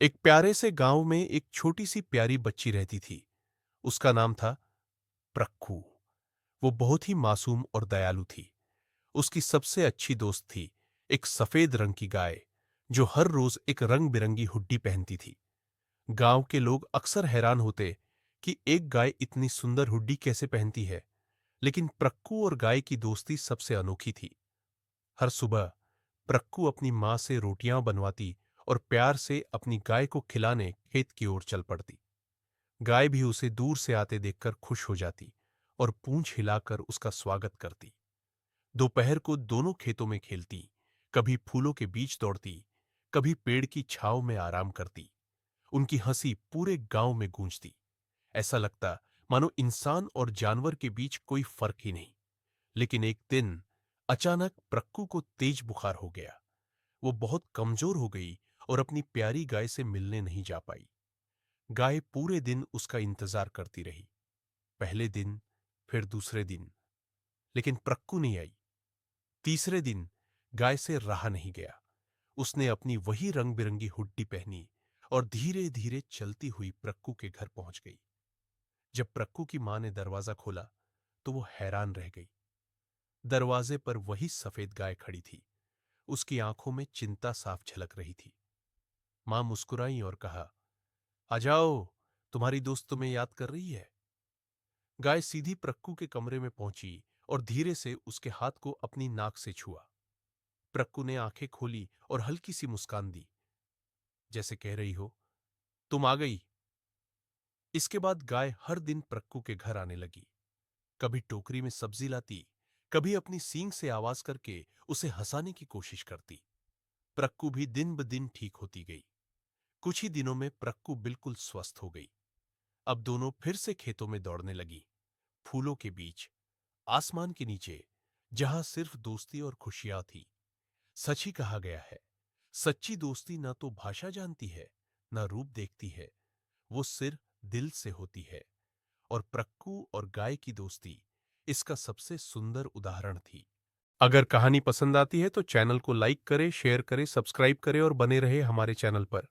एक प्यारे से गांव में एक छोटी सी प्यारी बच्ची रहती थी। उसका नाम था प्रक्कू। वो बहुत ही मासूम और दयालु थी। उसकी सबसे अच्छी दोस्त थी एक सफेद रंग की गाय, जो हर रोज एक रंग बिरंगी हुड्डी पहनती थी। गांव के लोग अक्सर हैरान होते कि एक गाय इतनी सुंदर हुड्डी कैसे पहनती है, लेकिन प्रक्कू और गाय की दोस्ती सबसे अनोखी थी। हर सुबह प्रक्कू अपनी माँ से रोटियां बनवाती और प्यार से अपनी गाय को खिलाने खेत की ओर चल पड़ती। गाय भी उसे दूर से आते देखकर खुश हो जाती और पूंछ हिलाकर उसका स्वागत करती। दोपहर को दोनों खेतों में खेलती, कभी फूलों के बीच दौड़ती, कभी पेड़ की छांव में आराम करती। उनकी हंसी पूरे गांव में गूंजती। ऐसा लगता मानो इंसान और जानवर के बीच कोई फर्क ही नहीं। लेकिन एक दिन अचानक प्रक्कू को तेज बुखार हो गया। वो बहुत कमजोर हो गई और अपनी प्यारी गाय से मिलने नहीं जा पाई। गाय पूरे दिन उसका इंतजार करती रही। पहले दिन, फिर दूसरे दिन, लेकिन प्रक्कू नहीं आई। तीसरे दिन गाय से रहा नहीं गया। उसने अपनी वही रंग बिरंगी हुड्डी पहनी और धीरे धीरे चलती हुई प्रक्कू के घर पहुंच गई। जब प्रक्कू की मां ने दरवाजा खोला तो वो हैरान रह गई। दरवाजे पर वही सफेद गाय खड़ी थी। उसकी आंखों में चिंता साफ झलक रही थी। मां मुस्कुराई और कहा, आ जाओ, तुम्हारी दोस्त तुम्हें याद कर रही है। गाय सीधी प्रक्कू के कमरे में पहुंची और धीरे से उसके हाथ को अपनी नाक से छुआ। प्रक्कू ने आंखें खोली और हल्की सी मुस्कान दी, जैसे कह रही हो, तुम आ गई। इसके बाद गाय हर दिन प्रक्कू के घर आने लगी। कभी टोकरी में सब्जी लाती, कभी अपनी सींग से आवाज करके उसे हंसाने की कोशिश करती। प्रक्कू भी दिन ब दिन ठीक होती गई। कुछ ही दिनों में प्रक्कू बिल्कुल स्वस्थ हो गई। अब दोनों फिर से खेतों में दौड़ने लगी, फूलों के बीच, आसमान के नीचे, जहां सिर्फ दोस्ती और खुशियां थी। सच ही कहा गया है, सच्ची दोस्ती न तो भाषा जानती है, न रूप देखती है, वो सिर्फ दिल से होती है। और प्रक्कू और गाय की दोस्ती इसका सबसे सुंदर उदाहरण थी। अगर कहानी पसंद आती है तो चैनल को लाइक करें, शेयर करें, सब्सक्राइब करें और बने रहे हमारे चैनल पर।